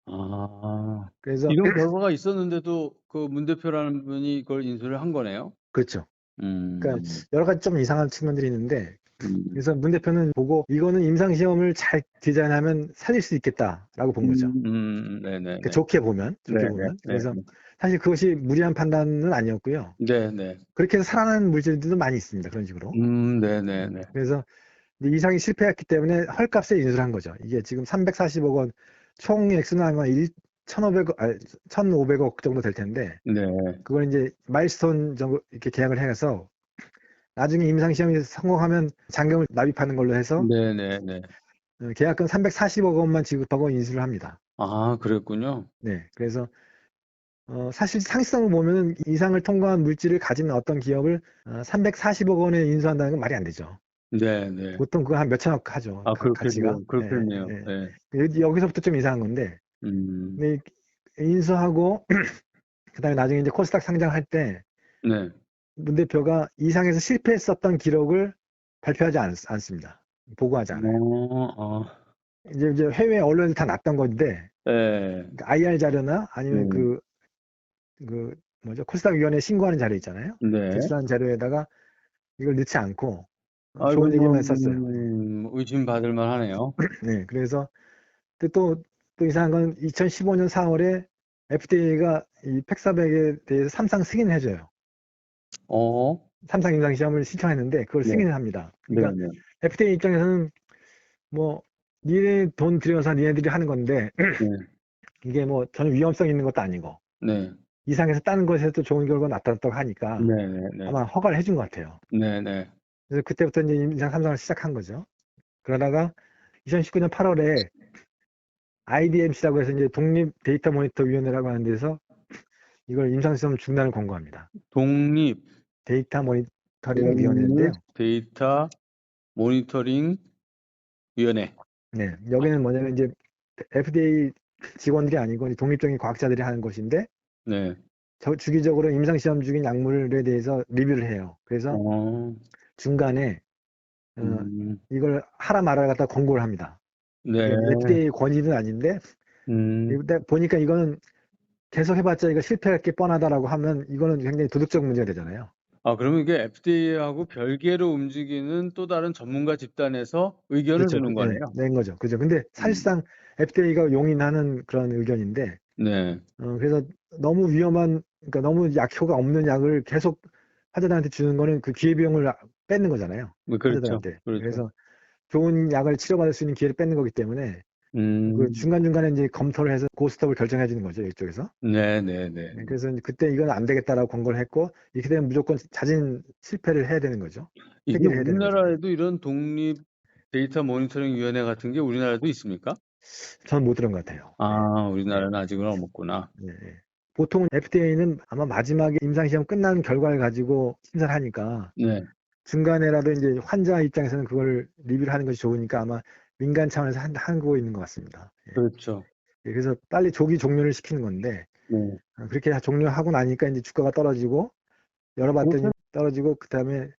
아. 그래서 이런 결과가 있었는데도 그 문 대표라는 분이 그걸 인수를 한 거네요? 그렇죠. 그러니까 음. 여러 가지 좀 이상한 측면들이 있는데 음. 그래서 문 대표는 보고 이거는 임상 시험을 잘 디자인하면 살릴 수 있겠다라고 본 거죠. 그러니까 네네네. 좋게 보면, 좋게 보면. 그래서 네네네. 사실 그것이 무리한 판단은 아니었고요. 네네. 그렇게 해서 살아나는 물질들도 많이 있습니다. 그런 식으로. 네네네. 그래서 이상이 실패했기 때문에 헐값에 인수를 한 거죠. 이게 지금 340억 원, 총 액수는 아마 1,500억, 1,500억 정도 될 텐데, 네. 그걸 이제 마일스톤 정도 이렇게 계약을 해서 나중에 임상 시험이 성공하면 잔금을 납입하는 걸로 해서 네네네. 계약금 340억 원만 지급하고 인수를 합니다. 아, 그랬군요. 네. 그래서 사실 상식적으로 보면은 이상을 통과한 물질을 가진 어떤 기업을 340억 원에 인수한다는 건 말이 안 되죠. 네네. 보통 그거 한 몇천억 하죠. 아, 가치가. 그렇겠네요. 예, 그렇겠네요. 예. 예. 여기서부터 좀 이상한 건데, 음. 근데 인수하고 그다음에 나중에 이제 코스닥 상장할 때 네. 문 대표가 이상에서 실패했었던 기록을 발표하지 않습니다. 보고하지 않아요. 아. 이제 해외 언론에 다 났던 건데 예. 그러니까 IR 자료나 아니면 네. 그 뭐죠, 코스닥 위원회 신고하는 자료 있잖아요. 네. 제출한 자료에다가 이걸 넣지 않고 아, 좋은 이건 뭐 얘기만 썼어요. 의심받을 만하네요. 네, 그래서 또 이상한 건 2015년 4월에 FDA가 이 팩사백에 대해서 삼상 승인을 해줘요. 어. 삼상 임상 시험을 신청했는데 그걸 네. 승인을 합니다. 그러니까 네네. FDA 입장에서는 뭐 니네 돈 들여서 니네들이 하는 건데 네. 이게 뭐 전혀 위험성 있는 것도 아니고 네. 이상에서 따는 것에도 좋은 결과가 나타났다고 하니까 네네네. 아마 허가를 해준 것 같아요. 네네. 그래서 그때부터 이제 임상 삼상을 시작한 거죠. 그러다가 2019년 8월에 IDMC라고 해서 이제 독립 데이터 모니터 위원회라고 하는 데서 이걸 임상시험 중단을 권고합니다. 독립 데이터 모니터링 독립 위원회인데요. 데이터 모니터링 위원회. 네, 여기는 뭐냐면 이제 FDA 직원들이 아니고 독립적인 과학자들이 하는 것인데 네. 주기적으로 임상시험 중인 약물에 대해서 리뷰를 해요. 그래서 어. 중간에 음. 이걸 하라 말아라 갖다 권고를 합니다. 네. 이게 FDA 권위는 아닌데 음. 보니까 이거는 계속 해봤자 이거 실패할 게 뻔하다라고 하면 이거는 굉장히 도덕적 문제가 되잖아요. 아, 그러면 이게 FDA하고 별개로 움직이는 또 다른 전문가 집단에서 의견을 그렇죠. 두는 예, 거네요. 낸 거죠. 그죠. 근데 음. 사실상 FDA가 용인하는 그런 의견인데, 네. 그래서 너무 위험한, 그러니까 너무 약효가 없는 약을 계속 환자들한테 주는 거는 그 기회비용을 뺏는 거잖아요. 그렇죠. 환자들한테. 그렇죠. 그래서 좋은 약을 치료받을 수 있는 기회를 뺏는 거기 때문에 그 음. 중간중간에 이제 검토를 해서 고스톱을 결정해 주는 거죠, 이쪽에서. 네네네. 네, 그래서 이제 그때 이건 안 되겠다라고 권고를 했고, 이렇게 되면 무조건 자진 실패를 해야 되는 거죠. 이게 폐기를 해야 되는 거죠. 우리나라에도 이런 독립 데이터 모니터링 위원회 같은 게 우리나라에도 있습니까? 저는 못 들은 것 같아요. 네. 아, 네. 우리나라는 아직은 없구나. 네. 보통 FDA는 아마 마지막에 임상시험 끝난 결과를 가지고 심사를 하니까 네. 중간에라도 이제 환자 입장에서는 그걸 리뷰를 하는 것이 좋으니까 아마 민간 차원에서 하고 있는 것 같습니다. 예. 그렇죠. 그래서 빨리 조기 종료를 시키는 건데 네. 그렇게 종료하고 나니까 이제 주가가 떨어지고 열어봤더니 그렇죠. 떨어지고 그다음에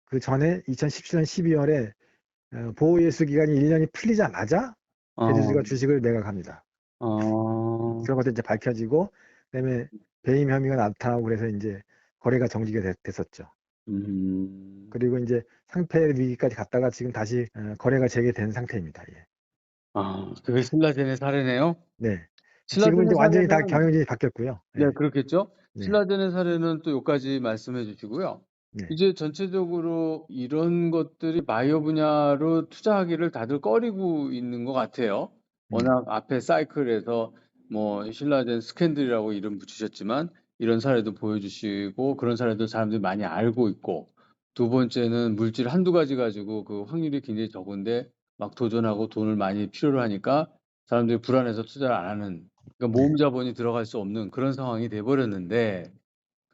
그 전에 2017년 12월에 보호예수 기간이 1년이 풀리자마자 어. 대주주가 주식을 매각합니다. 어. 그런 것도 이제 밝혀지고 그다음에 배임 혐의가 나타나고 그래서 이제 거래가 정지가 됐었죠. 음. 그리고 이제 상폐 위기까지 갔다가 지금 다시 거래가 재개된 상태입니다. 예. 아, 그게 신라젠의 사례네요. 네. 지금은 이제 신라젠의 완전히 다 사례는 경영진이 바뀌었고요. 네, 예. 그렇겠죠. 네. 신라젠의 사례는 또 요까지 말씀해 주시고요. 네. 이제 전체적으로 이런 것들이 바이오 분야로 투자하기를 다들 꺼리고 있는 것 같아요. 음. 워낙 앞에 사이클에서 뭐 신라젠 스캔들이라고 이름 붙이셨지만 이런 사례도 보여주시고 그런 사례도 사람들이 많이 알고 있고 두 번째는 물질 한두 가지 가지고 그 확률이 굉장히 적은데 막 도전하고 돈을 많이 필요로 하니까 사람들이 불안해서 투자를 안 하는, 그러니까 네. 모금 자본이 들어갈 수 없는 그런 상황이 돼 버렸는데,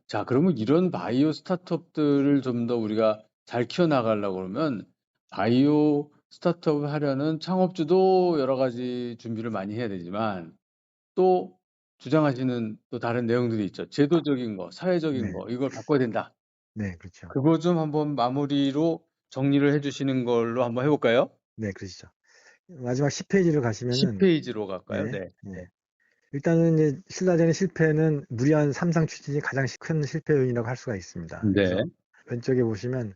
자 그러면 이런 바이오 스타트업들을 좀 더 우리가 잘 키워나가려고 그러면 바이오 스타트업을 하려는 창업주도 여러 가지 준비를 많이 해야 되지만 또 주장하시는 또 다른 내용들이 있죠. 제도적인 거, 사회적인 네. 거 이걸 바꿔야 된다. 네. 그렇죠. 그거 좀 한번 마무리로 정리를 해 주시는 걸로 한번 해 볼까요? 네. 그러시죠. 마지막 10페이지로 10 가시면은 페이지로 갈까요? 네. 네. 네. 네. 일단은 이제 신라젠의 실패는 무리한 삼상 추진이 가장 큰 실패 요인이라고 할 수가 있습니다. 네. 그래서 왼쪽에 보시면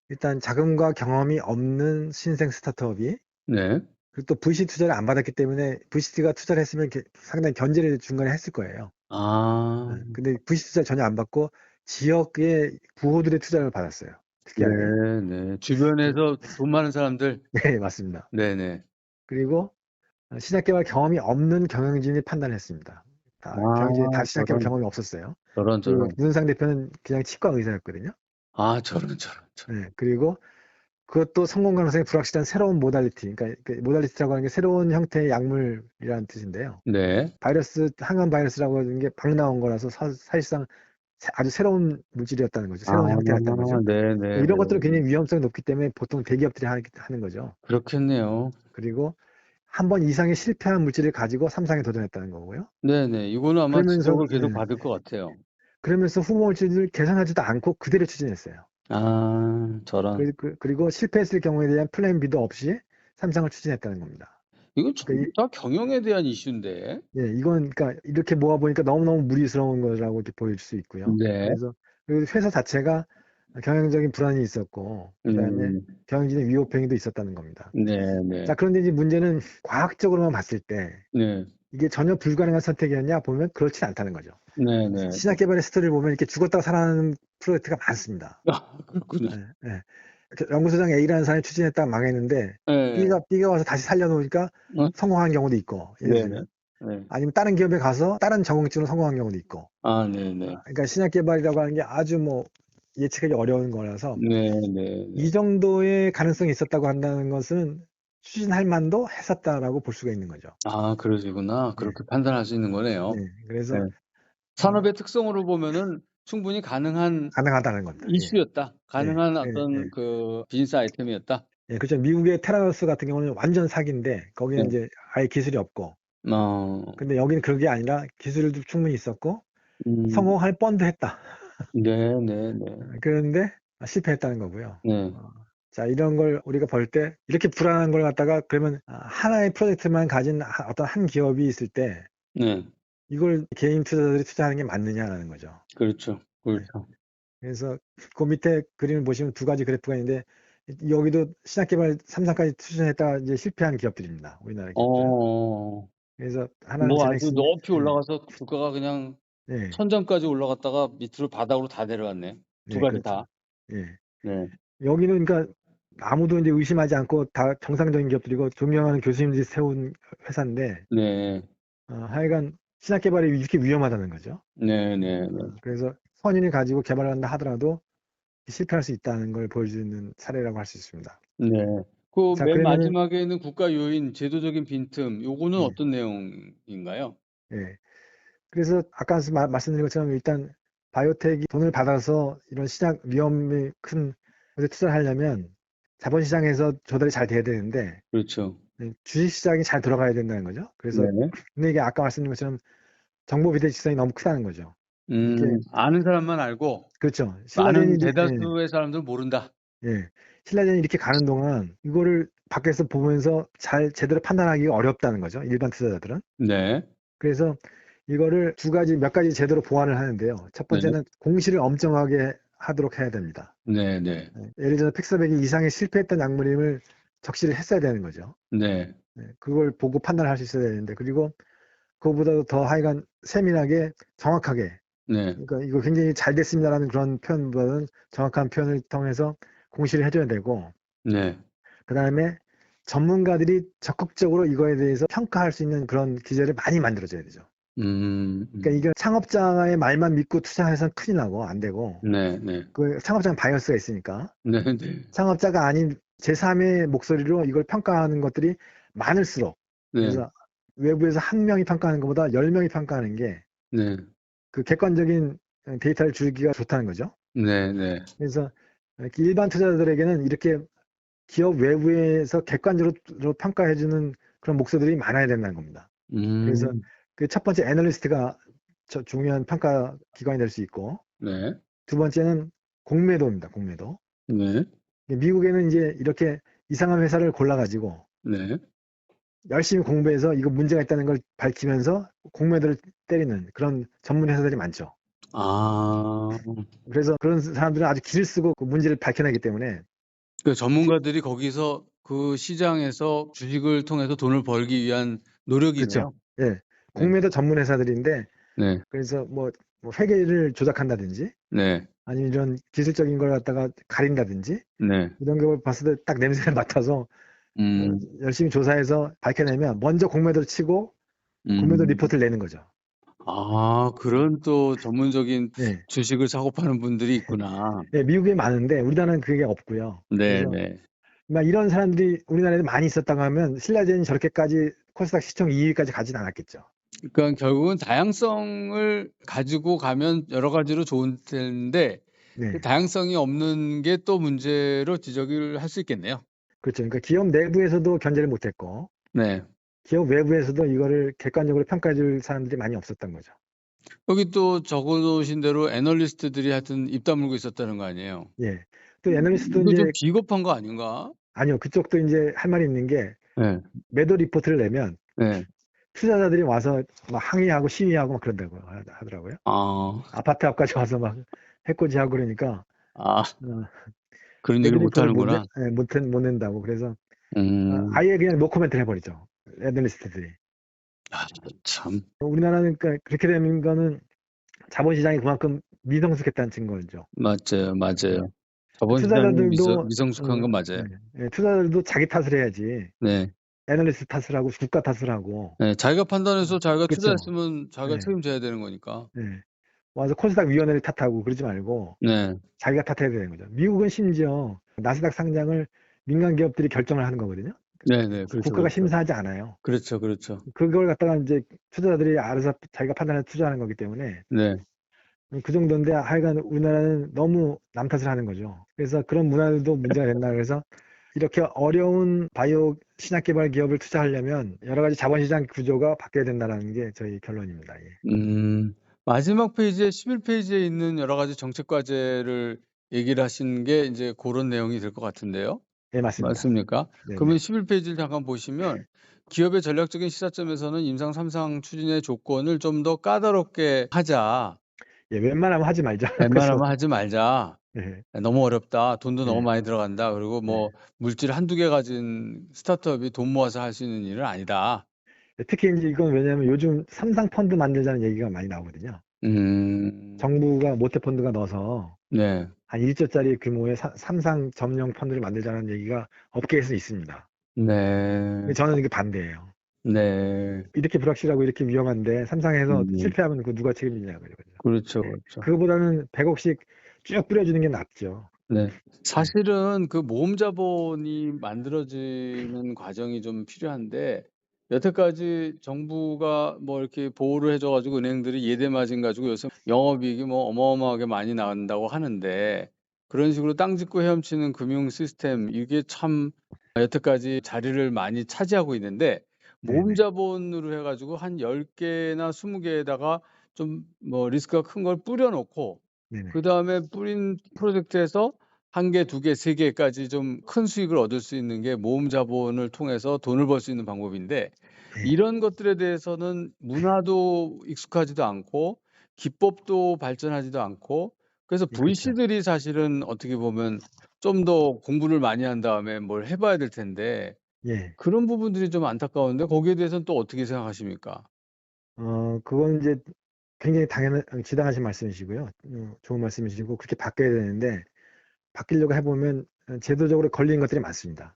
일단 자금과 경험이 없는 신생 스타트업이, 네. 그리고 또 VC 투자를 안 받았기 때문에 VC가 투자를 했으면 상당히 견제를 중간에 했을 거예요. 아. 근데 VC 투자를 전혀 안 받고 지역의 부호들의 투자를 받았어요. 특이하게. 네 네. 주변에서 돈 많은 사람들. 네, 맞습니다. 네네. 그리고 시장 개발 경험이 없는 경영진이 판단했습니다. 경영진이 다 아 시장 개발 저런, 경험이 없었어요. 저런, 그리고 저런. 문상 대표는 그냥 치과 의사였거든요. 아 저런, 저런, 저런. 네, 그리고 그것도 성공 가능성이 불확실한 새로운 모달리티, 그러니까 그 모달리티라고 하는 게 새로운 형태의 약물이라는 뜻인데요. 네. 바이러스, 항암 바이러스라고 하는 게 막 나온 거라서 사실상 아주 새로운 물질이었다는 거죠. 아 새로운 형태였다는 거죠. 이런 것들은 네네네. 굉장히 위험성이 높기 때문에 보통 대기업들이 하는 거죠. 그렇겠네요. 그리고 한 번 이상의 실패한 물질을 가지고 3상에 도전했다는 거고요. 네네. 이거는 아마 그러면서, 지적을 계속 예, 받을 것 같아요. 그러면서 후보 물질을 개선하지도 않고 그대로 추진했어요. 아 저런. 그리고 실패했을 경우에 대한 플랜 B도 없이 3상을 추진했다는 겁니다. 이거 전부 그러니까 다 경영에 대한 이슈인데. 이건 그러니까 이렇게 모아보니까 너무너무 무리스러운 거라고 이렇게 보일 수 있고요. 네. 그래서 그 회사 자체가 경영적인 불안이 있었고, 그다음에 음. 경영진의 위법행위도 있었다는 겁니다. 네네. 자, 그런데 이제 문제는 과학적으로만 봤을 때 네. 이게 전혀 불가능한 선택이었냐 보면 그렇지 않다는 거죠. 네네. 신약 개발의 스토리를 보면 이렇게 죽었다가 살아나는 프로젝트가 많습니다. 아 그렇구나. 예, 예. 연구소장 A라는 사람이 추진했다가 망했는데 예. B가 와서 다시 살려놓으니까 어? 성공한 경우도 있고, 예를 네네. 들면. 네. 아니면 다른 기업에 가서 다른 전공증으로 성공한 경우도 있고. 아 네네. 그러니까 신약 개발이라고 하는 게 아주 뭐 예측하기 어려운 거라서 네네네. 이 정도의 가능성이 있었다고 한다는 것은 추진할 만도 했었다라고 볼 수가 있는 거죠. 아 그러시구나. 네, 그렇게 판단할 수 있는 네. 거네요. 네. 그래서 산업의 특성으로 보면은 충분히 가능한 가능하다는 겁니다. 예, 이슈였다. 예, 가능한 예, 예. 어떤 그 비즈니스 아이템이었다. 예, 그렇죠. 미국의 테라노스 같은 경우는 완전 사기인데 네. 거기는 이제 아예 기술이 없고, 어. 근데 여기는 그런 게 아니라 기술도 충분히 있었고 음. 성공할 뻔도 했다. 네네네. 그런데 실패했다는 거고요. 네. 자, 이런 걸 우리가 볼 때 이렇게 불안한 걸 갖다가 그러면 하나의 프로젝트만 가진 어떤 한 기업이 있을 때 네. 이걸 개인 투자자들이 투자하는 게 맞느냐라는 거죠. 그렇죠. 네. 그렇죠. 그래서 그 밑에 그림을 보시면 두 가지 그래프가 있는데 여기도 신약개발 3상까지 추진했다가 이제 실패한 기업들입니다. 우리나라 기업들은. 어. 그래서 하나는 뭐 아주 제넥슨, 높이 네, 올라가서 주가가 그냥 네, 천장까지 올라갔다가 밑으로 바닥으로 다 내려갔네. 두 네, 가지 그렇죠. 다. 예. 네. 여기는 그러니까 아무도 이제 의심하지 않고 다 정상적인 기업들이고 존경하는 교수님들이 세운 회사인데 네. 하여간 신약개발이 이렇게 위험하다는 거죠. 네네네. 그래서 선인을 가지고 개발을 한다 하더라도 실패할 수 있다는 걸 보여주는 사례라고 할 수 있습니다. 네. 그 자, 맨 그러면은, 마지막에 있는 국가 요인 제도적인 빈틈 요거는 예, 어떤 내용인가요? 예. 그래서 아까 말씀드린 것처럼 일단 바이오텍이 돈을 받아서 이런 시장 위험이 큰 곳에 투자를 하려면 자본시장에서 조달이 잘 돼야 되는데 그렇죠. 주식시장이 잘 돌아가야 된다는 거죠. 그래서 네. 근데 이게 아까 말씀드린 것처럼 정보 비대칭성이 너무 크다는 거죠. 이게 아는 사람만 알고 그렇죠. 많은 대다수의 사람들은 모른다. 신라젠이 이렇게 가는 동안 이거를 밖에서 보면서 잘 제대로 판단하기가 어렵다는 거죠. 일반 투자자들은. 네. 그래서 이거를 몇 가지 제대로 보완을 하는데요. 첫 네. 번째는 공시를 엄정하게 하도록 해야 됩니다. 네네. 예를 들어 픽스백이 이상의 실패했던 약물임을 적시를 했어야 되는 거죠. 네. 그걸 보고 판단할 수 있어야 되는데, 그리고 그거보다도 더 하여간 세밀하게 정확하게, 네. 그러니까 이거 굉장히 잘 됐습니다라는 그런 표현보다는 정확한 표현을 통해서 공시를 해줘야 되고, 네. 그 다음에 전문가들이 적극적으로 이거에 대해서 평가할 수 있는 그런 기제를 많이 만들어줘야 되죠. 그러니까 이게 창업자의 말만 믿고 투자해서는 큰일 나고 안 되고, 네, 네. 그 창업자는 바이어스가 있으니까 네, 네. 창업자가 아닌 제3의 목소리로 이걸 평가하는 것들이 많을수록, 네, 그래서 외부에서 한 명이 평가하는 것보다 10명이 평가하는 게 네. 그 객관적인 데이터를 주기가 좋다는 거죠. 네, 네. 그래서 일반 투자자들에게는 이렇게 기업 외부에서 객관적으로 평가해주는 그런 목소리들이 많아야 된다는 겁니다. 그래서 음. 그 첫 번째 애널리스트가 중요한 평가 기관이 될 수 있고, 네. 두 번째는 공매도입니다. 공매도. 네. 미국에는 이제 이렇게 이상한 회사를 골라가지고 네. 열심히 공부해서 이거 문제가 있다는 걸 밝히면서 공매도를 때리는 그런 전문 회사들이 많죠. 아. 그래서 그런 사람들은 아주 기를 쓰고 그 문제를 밝혀내기 때문에. 그 전문가들이 거기서 그 시장에서 주식을 통해서 돈을 벌기 위한 그렇죠. 노력이네요. 예. 네. 공매도 전문 회사들인데, 네. 그래서 뭐 회계를 조작한다든지 네. 아니면 이런 기술적인 걸 갖다가 가린다든지 네. 이런 걸 봤을 때 딱 냄새를 맡아서 음. 열심히 조사해서 밝혀내면 먼저 공매도를 치고 공매도 음. 리포트를 내는 거죠. 아, 그런 또 전문적인 예. 주식을 사고 파는 분들이 있구나. 예, 미국에 많은데 우리나라는 그게 없고요. 네, 그래서 네. 막 이런 사람들이 우리나라에도 많이 있었다고 하면 신라젠이 저렇게까지 코스닥 시총 2위까지 가진 않았겠죠. 그러니까 결국은 다양성을 가지고 가면 여러 가지로 좋은 텐데 그 네. 다양성이 없는 게 또 문제로 지적을 할 수 있겠네요. 그렇죠. 그러니까 기업 내부에서도 견제를 못했고 네. 기업 외부에서도 이거를 객관적으로 평가해 줄 사람들이 많이 없었던 거죠. 여기 또 적어 놓으신 대로 애널리스트들이 하여튼 입 다물고 있었다는 거 아니에요. 예. 또 애널리스트도 이거 좀 이제, 비겁한 거 아닌가? 아니요, 그쪽도 이제 할 말이 있는 게 네. 매도 리포트를 내면 네. 투자자들이 와서 막 항의하고 시위하고 막 그런다고 하더라고요. 아. 아파트 앞까지 와서 막 해코지하고 그러니까 아, 어, 그런 얘기를 매도 못 리포트를 하는구나. 못 낸다고. 그래서 음. 아예 그냥 노코멘트를 해버리죠. 애널리스트들이. 아, 참. 우리나라는 그러니까 그렇게 되는 거는 자본시장이 그만큼 미성숙했다는 증거죠. 맞아요, 예. 맞아요. 자본 시장이 투자자들도 미성숙한 건 맞아요. 투자자들도 자기 탓을 해야지. 네. 애널리스트 탓을 하고 국가 탓을 하고. 네, 자기가 판단해서 자기가 그렇죠. 투자했으면 자기가 예. 책임져야 되는 거니까. 예. 와서 코스닥 위원회를 탓하고 그러지 말고 네. 자기가 탓해야 되는 거죠. 미국은 심지어 나스닥 상장을 민간 기업들이 결정을 하는 거거든요. 네네. 그렇죠, 국가가 그렇죠. 심사하지 않아요. 그렇죠, 그렇죠. 그걸 갖다가 이제 투자자들이 알아서 자기가 판단해서 투자하는 거기 때문에 네. 그 정도인데 하여간 우리나라는 너무 남 탓을 하는 거죠. 그래서 그런 문화들도 문제가 된다. 그래서 이렇게 어려운 바이오 신약 개발 기업을 투자하려면 여러 가지 자본시장 구조가 바뀌어야 된다는 게 저희 결론입니다. 예. 마지막 페이지에 11페이지에 있는 여러 가지 정책 과제를 얘기를 하신 게 이제 고런 내용이 될 것 같은데요. 예, 맞습니다. 맞습니까? 네네. 그러면 11페이지를 잠깐 보시면 기업의 전략적인 시사점에서는 임상 3상 추진의 조건을 좀 더 까다롭게 하자. 예, 웬만하면 하지 말자. 그래서 웬만하면 하지 말자. 예, 너무 어렵다. 돈도 너무 예, 많이 들어간다. 그리고 예. 뭐 물질 한두 개 가진 스타트업이 돈 모아서 할 수 있는 일은 아니다. 특히 이제 이건 왜냐하면 요즘 삼상 펀드 만들자는 얘기가 많이 나오거든요. 음. 정부가 모태 펀드가 넣어서 네. 한 1조짜리 규모의 삼상 점령 펀드를 만들자는 얘기가 업계에서 있습니다. 근데 네. 저는 이게 반대예요. 네. 이렇게 불확실하고 이렇게 위험한데 삼상에서 음. 실패하면 그 누가 책임지냐고 그러죠. 그렇죠, 예. 그렇죠. 그거보다는 100억씩 쭉 뿌려주는 게 낫죠. 네. 예. 사실은 그 모험 자본이 만들어지는 과정이 좀 필요한데 여태까지 정부가 뭐 이렇게 보호를 해줘 가지고 은행들이 예대 마진 가지고 요새 영업이익이 뭐 어마어마하게 많이 나온다고 하는데 그런 식으로 땅 짚고 헤엄치는 금융 시스템 이게 참 여태까지 자리를 많이 차지하고 있는데 모험 네네. 자본으로 해 가지고 한 10 개나 20 개에다가 좀 뭐 리스크가 큰 걸 뿌려 놓고 네네. 그다음에 뿌린 프로젝트에서 1 개, 2 개, 3 개까지 좀 큰 수익을 얻을 수 있는 게 모험 자본을 통해서 돈을 벌 수 있는 방법인데 예. 이런 것들에 대해서는 문화도 익숙하지도 않고 기법도 발전하지도 않고 그래서 예, 그렇죠. VC들이 사실은 어떻게 보면 좀 더 공부를 많이 한 다음에 뭘 해 봐야 될 텐데 예. 그런 부분들이 좀 안타까운데 거기에 대해서는 또 어떻게 생각하십니까? 그건 이제 굉장히 지당하신 말씀이시고요. 좋은 말씀이시고 그렇게 바뀌어야 되는데 바뀌려고 해보면 제도적으로 걸리는 것들이 많습니다.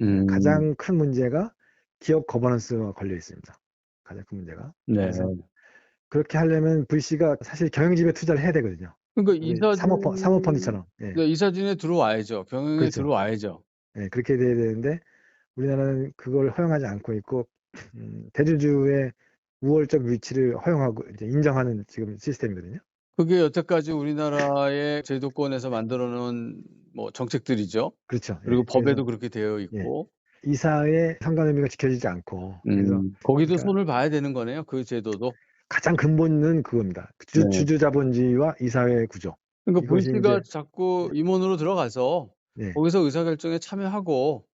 음. 가장 큰 문제가 기업 거버넌스가 걸려 있습니다. 가장 큰 문제가. 네. 그래서 그렇게 하려면 VC가 사실 경영진에 투자를 해야 되거든요. 그러니까 우리 이사진 사모펀드처럼. 예. 네, 이사진에 들어와야죠. 경영에 그렇죠. 들어와야죠. 예, 그렇게 돼야 되는데 우리나라는 그걸 허용하지 않고 있고 대주주의 우월적 위치를 허용하고 이제 인정하는 지금 시스템이거든요. 그게 여태까지 우리나라의 제도권에서 만들어 놓은 뭐 정책들이죠. 그렇죠. 그리고 예. 그래서 법에도 그렇게 되어 예, 있고. 이사의 선관 의무가 지켜지지 않고 그래서 거기도 그러니까 손을 봐야 되는 거네요, 그 제도도. 가장 근본은 그겁니다. 네. 주주 자본주의와 이사회 구조. 그러니까 이것이 VC가 이제 자꾸 임원으로 들어가서 네, 거기서 의사결정에 참여하고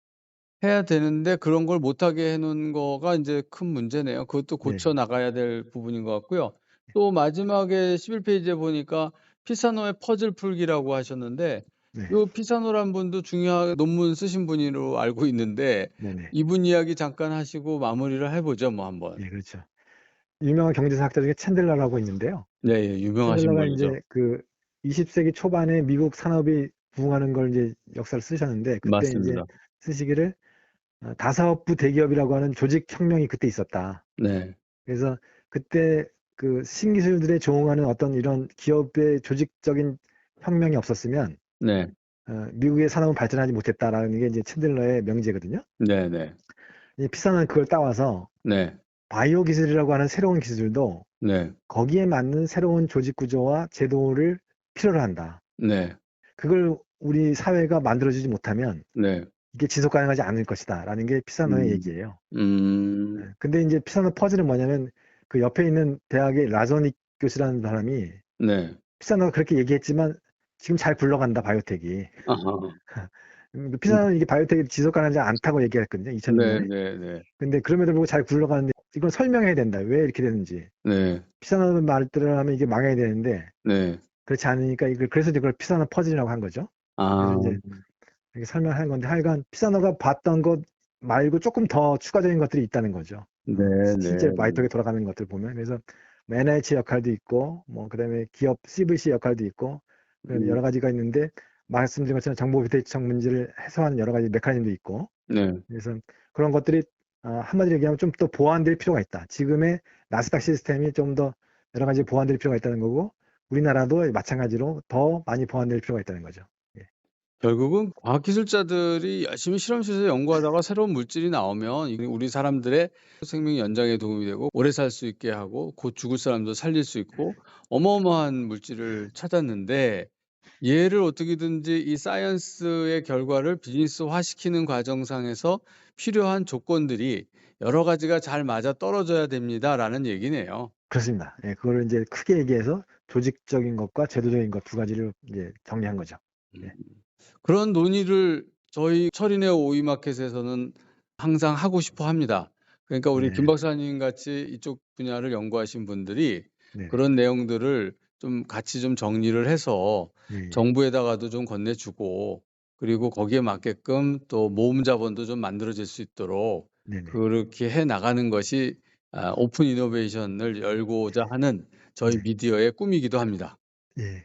해야 되는데 그런 걸 못하게 해 놓은 거가 인제 큰 문제네요. 그것도 네, 고쳐 나가야 될 부분인 것 같고요. 또 마지막에 11페이지에 보니까 피사노의 퍼즐 풀기라고 하셨는데 네, 요 피사노란 분도 중요한 논문 쓰신 분으로 알고 있는데 네, 네, 이분 이야기 잠깐 하시고 마무리를 해 보죠, 뭐 한번. 예, 그렇죠. 유명한 경제사학자 중에 챈들러라고 있는데요. 네, 예. 유명하신 챈들러가 분이죠. 이제 그 20세기 초반에 미국 산업이 부흥하는 걸 이제 역사를 쓰셨는데 그때 이제 맞습니다. 쓰시기를 다사업부 대기업이라고 하는 조직 혁명이 그때 있었다. 네. 그래서 그때 그 신기술들에 조응하는 어떤 이런 기업의 조직적인 혁명이 없었으면 네. 미국의 산업은 발전하지 못했다라는 게 이제 챈들러의 명제거든요. 네네. 이 피사는 그걸 따와서 네. 바이오 기술이라고 하는 새로운 기술도 네. 거기에 맞는 새로운 조직 구조와 제도를 필요로 한다. 네. 그걸 우리 사회가 만들어주지 못하면 네. 이게 지속 가능하지 않을 것이다라는 게 피사노의 음. 얘기예요. 음. 근데 이제 피사노 퍼즐은 뭐냐면 그 옆에 있는 대학의 라조닉 교수라는 사람이 네. 피사노가 그렇게 얘기했지만 지금 잘 굴러간다 바이오텍이. 아하. 피사노는 이게 바이오텍이 지속 가능하지 않다고 얘기했거든요. 2006년에. 네네네. 근데 그럼에도 불구하고 잘 굴러가는데 이걸 설명해야 된다. 왜 이렇게 되는지. 네. 피사노 말대로 하면 이게 망해야 되는데 네. 그렇지 않으니까 그래서 이제 그걸 피사노 퍼즐이라고 한 거죠. 그래서 아. 이제 이렇게 설명하는 건데 하여간 피사노가 봤던 것 말고 조금 더 추가적인 것들이 있다는 거죠. 실제 네네. 바이오텍에 돌아가는 것들 보면 그래서 NIH 역할도 있고 뭐 그다음에 기업 CVC 역할도 있고 여러 가지가 있는데 말씀드린 것처럼 정보 비대칭 문제를 해소하는 여러 가지 메커니즘도 있고 네. 그래서 그런 것들이 한마디로 얘기하면 좀 더 보완될 필요가 있다. 지금의 나스닥 시스템이 좀 더 여러 가지 보완될 필요가 있다는 거고 우리나라도 마찬가지로 더 많이 보완될 필요가 있다는 거죠. 예. 결국은 과학기술자들이 열심히 실험실에서 연구하다가 새로운 물질이 나오면 이게 우리 사람들의 생명 연장에 도움이 되고 오래 살 수 있게 하고 곧 죽을 사람도 살릴 수 있고 어마어마한 물질을 찾았는데 얘를 어떻게든지 이 사이언스의 결과를 비즈니스화시키는 과정상에서 필요한 조건들이 여러 가지가 잘 맞아떨어져야 됩니다라는 얘기네요. 그렇습니다. 예, 그거를 이제 크게 얘기해서 조직적인 것과 제도적인 것 두 가지를 이제 정리한 거죠. 예. 그런 논의를 저희 철인의 오이마켓에서는 항상 하고 싶어 합니다. 그러니까 우리 김 네, 박사님 같이 이쪽 분야를 연구하신 분들이 네네. 그런 내용들을 좀 같이 좀 정리를 해서 예, 예. 정부에다가도 좀 건네주고 그리고 거기에 맞게끔 또 모금 자본도 좀 만들어질 수 있도록 네네. 그렇게 해 나가는 것이 오픈 이노베이션을 열고자 하는 저희 네. 미디어의 꿈이기도 합니다. 예.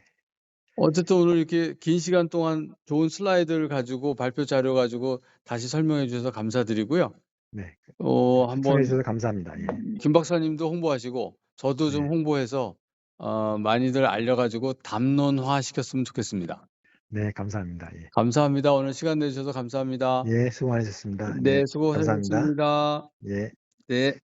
어쨌든 오늘 이렇게 긴 시간 동안 좋은 슬라이드를 가지고 발표 자료 가지고 다시 설명해 주셔서 감사드리고요. 네. 초청해 한번 주셔서 감사합니다. 예. 김 박사님도 홍보하시고 저도 좀 네. 홍보해서 많이들 알려 가지고 담론화 시켰으면 좋겠습니다. 네, 감사합니다. 예. 감사합니다. 오늘 시간 내 주셔서 감사합니다. 예, 수고 많으셨습니다. 예. 네, 감사합니다. 수고하셨습니다. 예. 네.